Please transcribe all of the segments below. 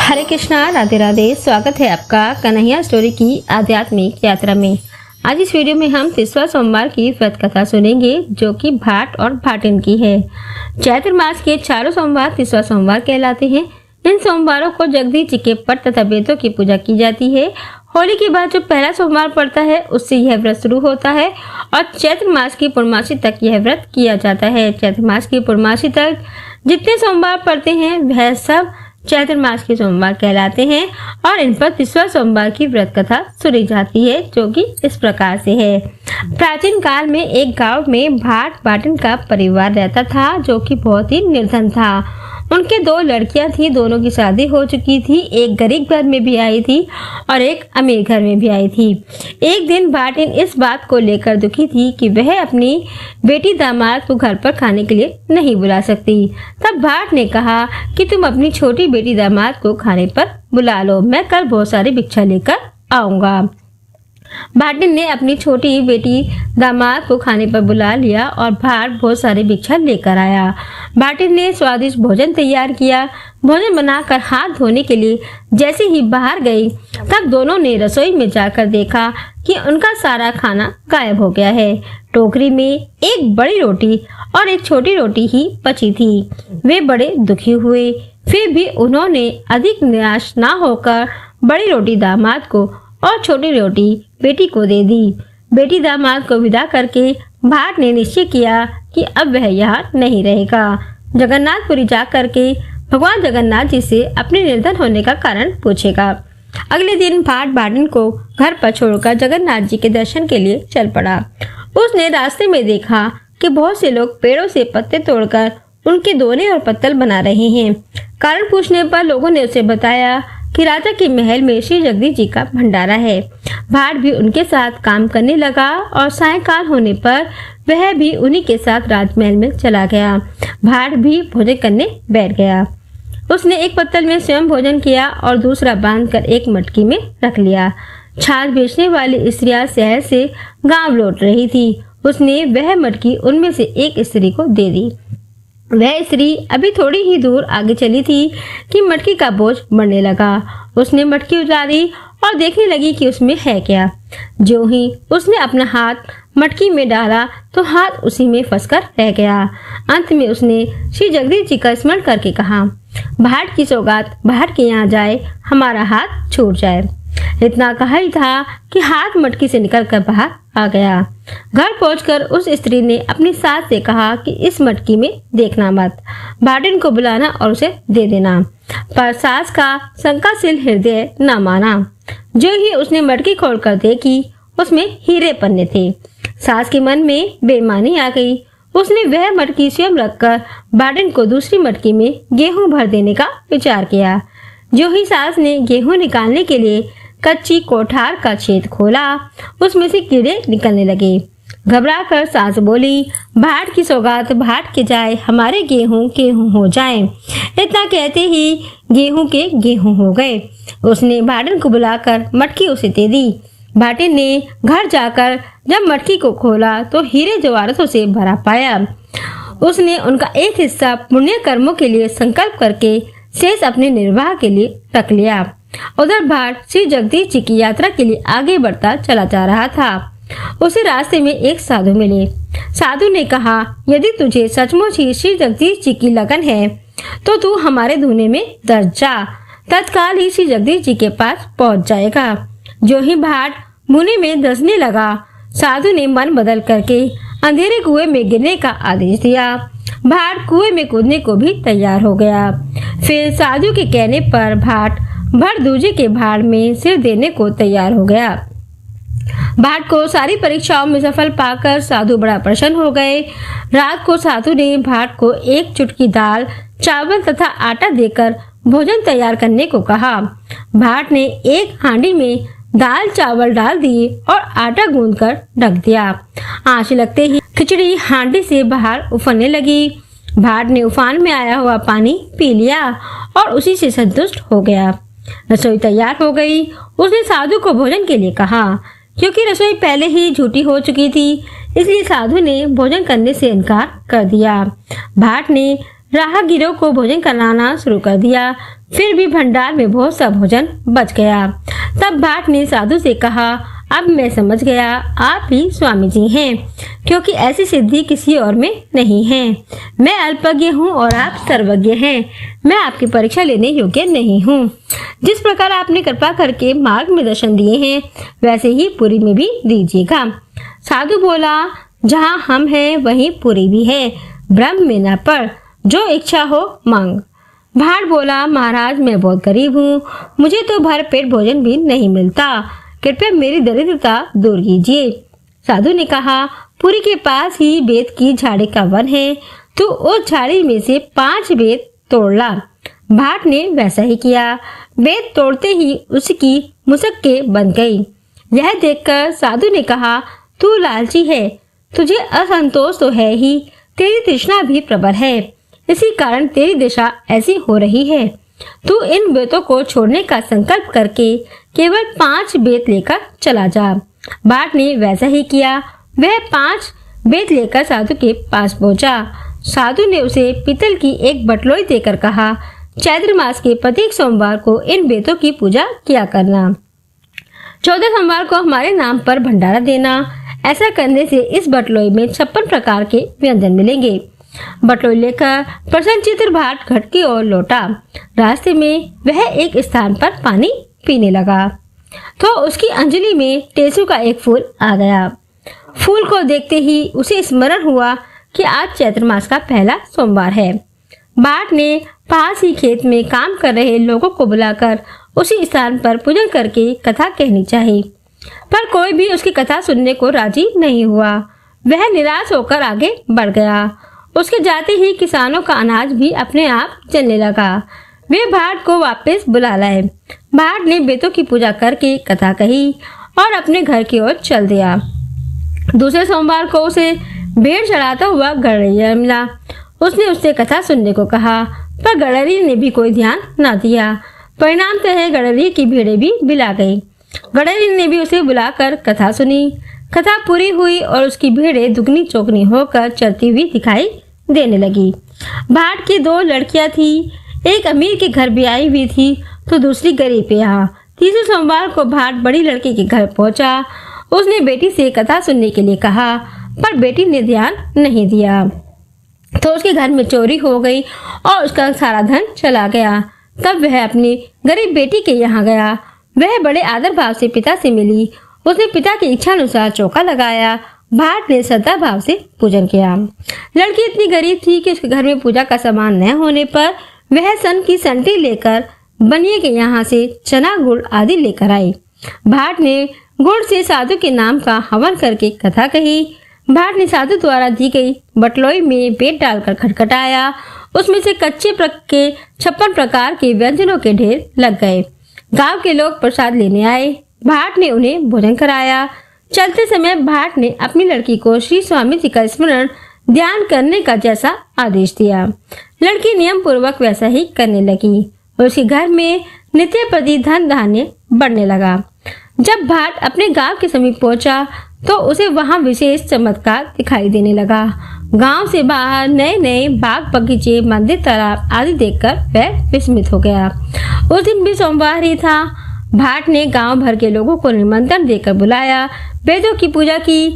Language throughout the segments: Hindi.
हरे कृष्णा, राधे राधे। स्वागत है आपका कन्हैया स्टोरी की आध्यात्मिक यात्रा में। आज इस वीडियो में हम तीसरा सोमवार की व्रत कथा सुनेंगे, जो कि भाट और भाटिन की है। चैत्र मास के चारों सोमवार तीसरा सोमवार कहलाते हैं। इन सोमवारों को जगदीश जी के पट तथा बेतों की पूजा की जाती है। होली के बाद जो पहला सोमवार पड़ता है, उससे यह व्रत शुरू होता है और चैत्र मास की पूर्णमासी तक यह व्रत किया जाता है। चैत्र मास की पूर्णमासी तक जितने सोमवार पड़ते हैं वह सब चैत्र मास के सोमवार कहलाते हैं और इन पर तीसरा सोमवार की व्रत कथा सुनी जाती है, जो कि इस प्रकार से है। प्राचीन काल में एक गांव में भाट भाटिन का परिवार रहता था, जो कि बहुत ही निर्धन था। उनके दो लड़कियां थी, दोनों की शादी हो चुकी थी। एक गरीब घर में भी आई थी और एक अमीर घर में भी आई थी। एक दिन भाटिन इस बात को लेकर दुखी थी कि वह अपनी बेटी दामाद को घर पर खाने के लिए नहीं बुला सकती। तब भाट ने कहा कि तुम अपनी छोटी बेटी दामाद को खाने पर बुला लो, मैं कल बहुत सारी भिक्षा लेकर आऊंगा। भाटिन ने अपनी छोटी बेटी दामाद को खाने पर बुला लिया और भाट बहुत सारी भिक्षा लेकर आया। भाटिन ने स्वादिष्ट भोजन तैयार किया। भोजन बनाकर हाथ धोने के लिए जैसे ही बाहर गई, तब दोनों ने रसोई में जाकर देखा कि उनका सारा खाना गायब हो गया है। टोकरी में एक बड़ी रोटी और एक छोटी रोटी ही बची थी। वे बड़े दुखी हुए, फिर भी उन्होंने अधिक निराश न होकर बड़ी रोटी दामाद को और छोटी रोटी बेटी को दे दी। बेटी दामाद को विदा करके भाट ने निश्चय किया कि अब वह यहाँ नहीं रहेगा। जगन्नाथपुरी जाकर के भगवान जगन्नाथ जी से अपने निर्धन होने का कारण पूछेगा। अगले दिन भाट भाटिन को घर पर छोड़कर जगन्नाथ जी के दर्शन के लिए चल पड़ा। उसने रास्ते में देखा कि बहुत से लोग पेड़ों से पत्ते तोड़कर उनके दोने और पत्तल बना रहे हैं। कारण पूछने पर लोगों ने उसे बताया कि राजा के महल में श्री जगदीश जी का भंडारा है। भाट भी उनके साथ काम करने लगा और सायंकाल होने पर वह भी उन्हीं के साथ राजमहल में चला गया। भाट भी भोजन करने बैठ गया। उसने एक पत्तल में स्वयं भोजन किया और दूसरा बांधकर एक मटकी में रख लिया। छाछ बेचने वाली स्त्रियां शहर से गांव लौट रही थी। उसने वह मटकी उनमें से एक स्त्री को दे दी। वह स्त्री अभी थोड़ी ही दूर आगे चली थी कि मटकी का बोझ बढ़ने लगा। उसने मटकी उतारी और देखने लगी कि उसमें है क्या। जो ही उसने अपना हाथ मटकी में डाला तो हाथ उसी में फंसकर रह गया। अंत में उसने श्री जगदीश जी का स्मरण करके कहा, भाट की सौगात भाट के यहाँ जाए, हमारा हाथ छूट जाए। इतना कहा ही था कि हाथ मटकी से निकलकर बाहर आ गया। घर पहुंचकर उस स्त्री ने अपनी सास से कहा कि इस मटकी में देखना मत, भाटिन को बुलाना और उसे दे देना। पर सास का शंकाशील हृदय न माना। जो ही उसने मटकी खोलकर देखी, उसमें हीरे पन्ने थे। सास के मन में बेईमानी आ गई। उसने वह मटकी स्वयं रखकर भाटिन को दूसरी मटकी में गेहूं भर देने का विचार किया। जो ही सास ने गेहूं निकालने के लिए कच्ची कोठार का छेद खोला, उसमें से कीड़े निकलने लगे। घबराकर सास बोली, भाट की सौगात भाट के जाए, हमारे गेहूं गेहूं हो जाए। इतना कहते ही गेहूं के गेहूं हो गए। उसने भाटिन को बुलाकर मटकी उसे दे दी। भाटिन ने घर जाकर जब मटकी को खोला तो हीरे जवाहरातों से भरा पाया। उसने उनका एक हिस्सा पुण्य कर्मों के लिए संकल्प करके शेष अपने निर्वाह के लिए रख लिया। उधर भाट श्री जगदीश जी की यात्रा के लिए आगे बढ़ता चला जा रहा था। उसे रास्ते में एक साधु मिले। साधु ने कहा, यदि तुझे सचमुच ही श्री जगदीश जी की लगन है तो तू हमारे धुने में दर्ज जा, तत्काल ही श्री जगदीश जी के पास पहुंच जाएगा। जो ही भाट मुनि में धंसने लगा, साधु ने मन बदल करके अंधेरे कुएं में गिरने का आदेश दिया। भाट कुएं में कूदने को भी तैयार हो गया। फिर साधु के कहने पर भाट भर दूजे के भाड़ में सिर देने को तैयार हो गया। भाट को सारी परीक्षाओं में सफल पाकर साधु बड़ा प्रसन्न हो गए। रात को साधु ने भाट को एक चुटकी दाल, चावल तथा आटा देकर भोजन तैयार करने को कहा। भाट ने एक हांडी में दाल चावल डाल दिए और आटा गूंदकर ढक दिया। आंच लगते ही खिचड़ी हांडी से बाहर उफरने लगी। भाट ने उफान में आया हुआ पानी पी लिया और उसी से संतुष्ट हो गया। रसोई तैयार हो गई। उसने साधु को भोजन के लिए कहा। क्योंकि रसोई पहले ही झूठी हो चुकी थी, इसलिए साधु ने भोजन करने से इनकार कर दिया। भाट ने राहगीरों को भोजन कराना शुरू कर दिया। फिर भी भंडार में बहुत सा भोजन बच गया। तब भाट ने साधु से कहा, अब मैं समझ गया आप ही स्वामी जी हैं, क्योंकि ऐसी सिद्धि किसी और में नहीं है। मैं अल्पज्ञ हूँ और आप सर्वज्ञ हैं। मैं आपकी परीक्षा लेने योग्य नहीं हूँ। जिस प्रकार आपने कृपा करके मार्ग में दर्शन दिए हैं, वैसे ही पुरी में भी दीजिएगा। साधु बोला, जहाँ हम हैं वहीं पुरी भी है, ब्रह्म में न पड़, जो इच्छा हो मांग। भाट बोला, महाराज मैं बहुत गरीब हूँ, मुझे तो भर पेट भोजन भी नहीं मिलता, कृपया मेरी दरिद्रता दूर कीजिए। साधु ने कहा, पुरी के पास ही बेत की झाड़ी का वन है, तो उस झाड़ी में से 5 बेत तोड़ ला। भाट ने वैसा ही किया। बेत तोड़ते ही उसकी मुसक्के बन गई। यह देखकर साधु ने कहा, तू लालची है, तुझे असंतोष तो है ही, तेरी तृष्णा भी प्रबल है, इसी कारण तेरी दशा ऐसी हो रही है। तू इन बेतों को छोड़ने का संकल्प करके केवल 5 बेत लेकर चला जा। भाट ने वैसा ही किया। वह 5 बेत लेकर साधु के पास पहुंचा। साधु ने उसे पीतल की एक बटलोई देकर कहा, चैत्र मास के प्रत्येक सोमवार को इन बेतों की पूजा किया करना। 14 सोमवार को हमारे नाम पर भंडारा देना। ऐसा करने से इस बटलोई में 56 प्रकार के व्यंजन मिलेंगे। बटलोई लेकर प्रसन्नचित्त भाट घट की ओर लौटा। रास्ते में वह एक स्थान पर पानी पीने लगा तो उसकी अंजलि में टेसू का एक फूल आ गया। फूल को देखते ही उसे स्मरण हुआ कि आज चैत्र मास का पहला सोमवार है। भाट ने पास ही खेत में काम कर रहे लोगों को बुलाकर उसी स्थान पर पूजन करके कथा कहनी चाहिए, पर कोई भी उसकी कथा सुनने को राजी नहीं हुआ। वह निराश होकर आगे बढ़ गया। उसके जाते ही किसानों का अनाज भी अपने आप जलने लगा। वे भाट को वापस बुला लाए। भाट ने बेतों की पूजा करके कथा कही और अपने घर की ओर चल दिया। दूसरे सोमवार को उसे भेड़ चढ़ाता हुआ गडरिया मिला। उसने उससे कथा सुनने को कहा, पर गडरिया ने भी कोई ध्यान न दिया। परिणामतः गडरिया की भेड़ें भी बिला गई। गडरिया ने भी उसे बुलाकर कथा सुनी। कथा पूरी हुई और उसकी भेड़ें दुगनी चौगनी होकर चलती हुई दिखाई देने लगी। भाट की 2 लड़कियां थी, एक अमीर के घर भी आई हुई थी तो दूसरी गरीब के यहाँ। तीसरे सोमवार को भाट बड़ी लड़की के घर पहुंचा। उसने बेटी से कथा सुनने के लिए कहा, पर बेटी ने ध्यान नहीं दिया तो उसके घर में चोरी हो गई और उसका सारा धन चला गया। तब वह अपनी गरीब बेटी के यहाँ गया। वह बड़े आदर भाव से पिता से मिली। उसने पिता की इच्छा अनुसार चौका लगाया। भाट ने श्रद्धा भाव से पूजन किया। लड़की इतनी गरीब थी कि उसके घर में पूजा का सामान न होने पर वह सन की संटी लेकर बनिए के यहाँ से चना गुड़ आदि लेकर आई। भाट ने गुड़ से साधु के नाम का हवन करके कथा कही। भाट ने साधु द्वारा दी गई बटलोई में बेत डालकर खटखटाया। उसमें से कच्चे के 56 प्रकार के व्यंजनों के ढेर लग गए। गांव के लोग प्रसाद लेने आए। भाट ने उन्हें भोजन कराया। चलते समय भाट ने अपनी लड़की को श्री स्वामी जी का स्मरण ध्यान करने का जैसा आदेश दिया। लड़की नियम पूर्वक वैसा ही करने लगी। उसके घर में नित्य प्रति धन धान्य बढ़ने लगा। जब भाट अपने गांव के समीप पहुंचा तो उसे वहां विशेष चमत्कार दिखाई देने लगा। गांव से बाहर नए नए बाग बगीचे, मंदिर, तालाब आदि देखकर वह विस्मित हो गया। उस दिन भी सोमवार ही था। भाट ने गांव भर के लोगों को निमंत्रण देकर बुलाया। वेदों की पूजा की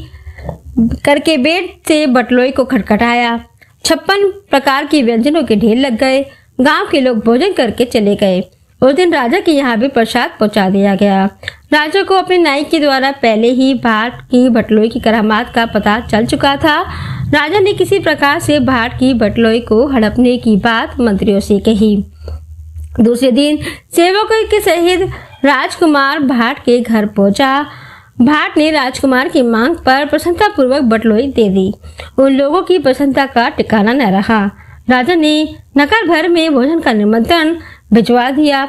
करके बेत से बटलोई को खटखटाया। 56 प्रकार के व्यंजनों के ढेर लग गए। गांव के लोग भोजन करके चले गए। उस दिन राजा के यहाँ भी प्रसाद पहुंचा दिया गया। राजा को अपने नायक के द्वारा पहले ही भाट की बटलोई की करामात का पता चल चुका था। राजा ने किसी प्रकार से भाट की बटलोई को हड़पने की बात मंत्रियों से कही। दूसरे दिन सेवकों के सहित राजकुमार भाट के घर पहुंचा। भाट ने राजकुमार की मांग पर प्रसन्नता पूर्वक बटलोई दे दी। उन लोगों की प्रसन्नता का ठिकाना न रहा। राजा ने नगर भर में भोजन का निमंत्रण भिजवा दिया,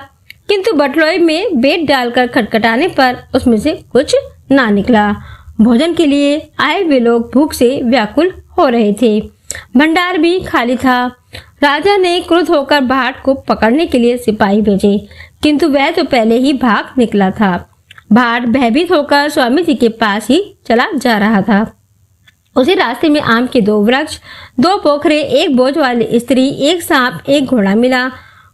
किंतु बटलोई में बेत डालकर खटखटाने पर उसमें से कुछ ना निकला। भोजन के लिए आए वे लोग भूख से व्याकुल हो रहे थे। भंडार भी खाली था। राजा ने क्रुद्ध होकर भाट को पकड़ने के लिए सिपाही भेजे, किंतु वह तो पहले ही भाग निकला था। भाट भयभीत होकर स्वामी जी के पास ही चला जा रहा था। उसी रास्ते में आम के 2 वृक्ष, 2 पोखरे, एक बोझ वाली स्त्री, एक सांप, एक घोड़ा मिला।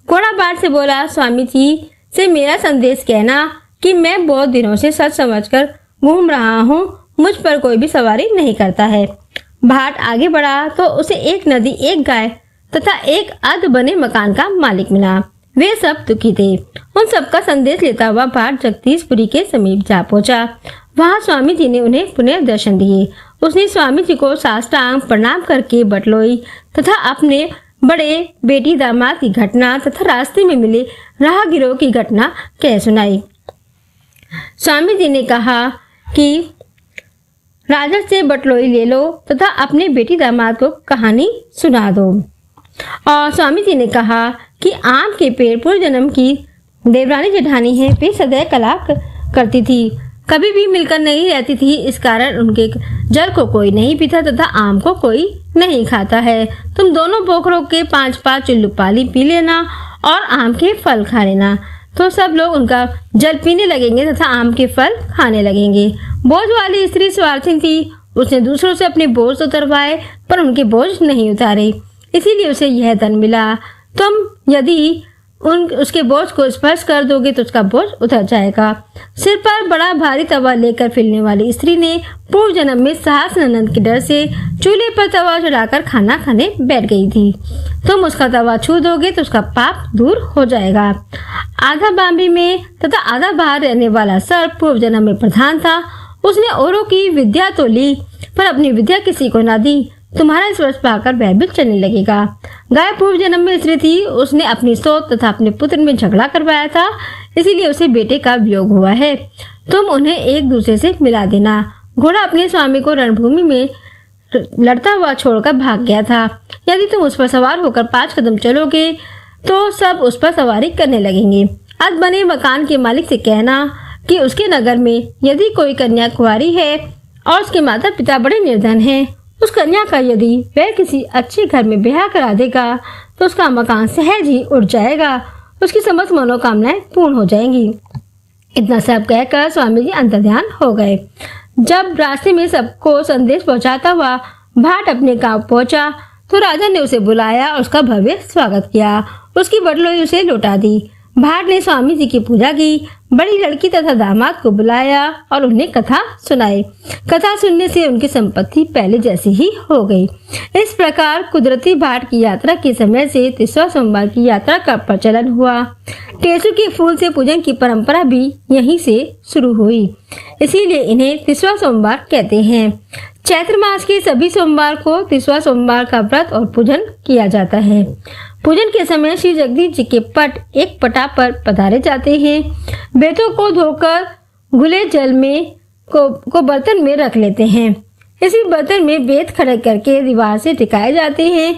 घोड़ा बाट से बोला, स्वामी जी से मेरा संदेश कहना कि मैं बहुत दिनों से सच समझकर घूम रहा हूँ, मुझ पर कोई भी सवारी नहीं करता है। भाट आगे बढ़ा तो उसे एक नदी, एक गाय तथा एक अर्ध बने मकान का मालिक मिला। वे सब दुखी थे। उन सबका संदेश लेता हुआ भाट जगदीशपुरी के समीप जा पहुंचा। वहां स्वामी जी ने उन्हें पुनः दर्शन दिए। उसने स्वामी जी को साष्टांग प्रणाम करके बटलोई तथा अपने बड़े बेटी दामाद की घटना तथा रास्ते में मिले राहगीरों की घटना कह सुनाई। स्वामी जी ने कहा कि राजा से बटलोई ले लो तथा अपने बेटी दामाद को कहानी सुना दो। और स्वामी जी ने कहा कि आम के पेड़ पूर्व जन्म की देवरानी जेठानी है। वे सदैव कला करती थी, कभी भी मिलकर नहीं रहती थी। इस कारण उनके जल को कोई नहीं पीता तथा आम को कोई नहीं खाता है। तुम दोनों पोखरों के 5-5 चुल्लू पानी पी लेना और आम के फल खा लेना, तो सब लोग उनका जल पीने लगेंगे तथा आम के फल खाने लगेंगे। बोझ वाली स्त्री स्वार्थी थी। उसने दूसरों से अपने बोझ उतरवाए पर उनके बोझ नहीं उतारे, इसीलिए उसे यह धन मिला। तुम यदि उसके बोझ को स्पर्श कर दोगे तो उसका बोझ उतर जाएगा। सिर पर बड़ा भारी तवा लेकर फिरने वाली स्त्री ने पूर्व जन्म में सास ननद के डर से चूल्हे पर तवा चढ़ाकर खाना खाने बैठ गई थी। तुम उसका तवा छू दोगे तो उसका पाप दूर हो जाएगा। आधा बाम्बी में तथा आधा बाहर रहने वाला सर्प पूर्व जन्म में प्रधान था। उसने औरों की विद्या तो ली पर अपनी विद्या किसी को ना दी। तुम्हारा स्पर्श पाकर भयभीत चलने लगेगा। गाय पूर्व जन्म में स्त्री थी। उसने अपनी सोच तथा अपने पुत्र में झगड़ा करवाया था, इसीलिए उसे बेटे का वियोग हुआ है। तुम उन्हें एक दूसरे से मिला देना। घोड़ा अपने स्वामी को रणभूमि में लड़ता हुआ छोड़कर भाग गया था। यदि तुम उस पर सवार होकर 5 कदम चलोगे तो सब उस पर सवारी करने लगेंगे। अर्ध बने मकान के मालिक से कहना कि उसके नगर में यदि कोई कन्या कुंवारी है और उसके माता पिता बड़े निर्धन हैं, उस कन्या का यदि वह किसी अच्छे घर में ब्याह करा देगा तो उसका मकान सहज ही उठ जाएगा, उसकी समस्त मनोकामनाएं पूर्ण हो जाएंगी। इतना सब कहकर स्वामी जी अंतर्ध्यान हो गए। जब रास्ते में सबको संदेश पहुंचाता हुआ भाट अपने गांव पहुंचा तो राजा ने उसे बुलाया और उसका भव्य स्वागत किया। उसकी बटलोई उसे लौटा दी। भाट ने स्वामी जी की पूजा की, बड़ी लड़की तथा दामाद को बुलाया और उन्हें कथा सुनाई। कथा सुनने से उनकी संपत्ति पहले जैसी ही हो गई। इस प्रकार कुदरती भाट की यात्रा के समय से 30वां सोमवार की यात्रा का प्रचलन हुआ। टेसू के फूल से पूजन की परंपरा भी यहीं से शुरू हुई, इसीलिए इन्हें 30वां सोमवार कहते हैं। चैत्र मास के सभी सोमवार को 30वां सोमवार का व्रत और पूजन किया जाता है। पूजन के समय श्री जगदीश जी के पट एक पटा पर पधारे जाते हैं। बेटों को धोकर घुले जल में को बर्तन में रख लेते हैं। इसी बर्तन में बेत खड़े करके दीवार से टिकाए जाते हैं।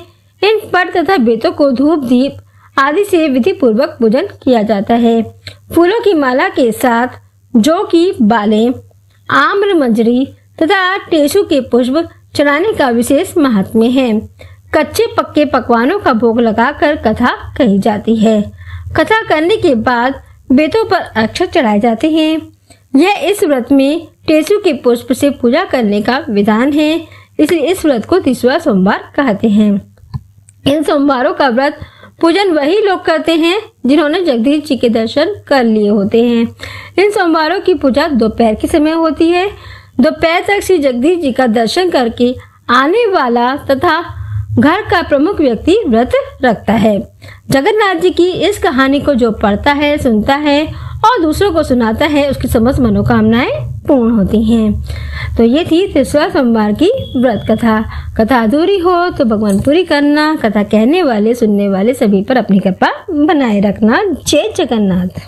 इन पट तथा बेतों को धूप दीप आदि से विधि पूर्वक पूजन किया जाता है। फूलों की माला के साथ जौ की बालें, आम्र मंजरी तथा टेसू के पुष्प चढ़ाने का विशेष महात्म्य है। कच्चे पक्के पकवानों का भोग लगाकर कथा कही जाती है। कथा करने के बाद बेतों पर अक्षत चढ़ाए जाते हैं। यह इस व्रत में टेसू के पुष्प से पूजा करने का विधान है, इसलिए इस व्रत को 30वां सोमवार कहते हैं। इन सोमवारों का व्रत पूजन वही लोग करते हैं जिन्होंने जगदीश जी के दर्शन कर लिए होते हैं। इन सोमवारों की पूजा दोपहर के समय होती है। दोपहर तक श्री जगदीश जी का दर्शन करके आने वाला तथा घर का प्रमुख व्यक्ति व्रत रखता है। जगन्नाथ जी की इस कहानी को जो पढ़ता है, सुनता है और दूसरों को सुनाता है, उसकी समस्त मनोकामनाएं पूर्ण होती हैं। तो ये थी 30वां सोमवार की व्रत कथा। कथा अधूरी हो तो भगवान पूरी करना। कथा कहने वाले, सुनने वाले सभी पर अपनी कृपा बनाए रखना। जय जगन्नाथ।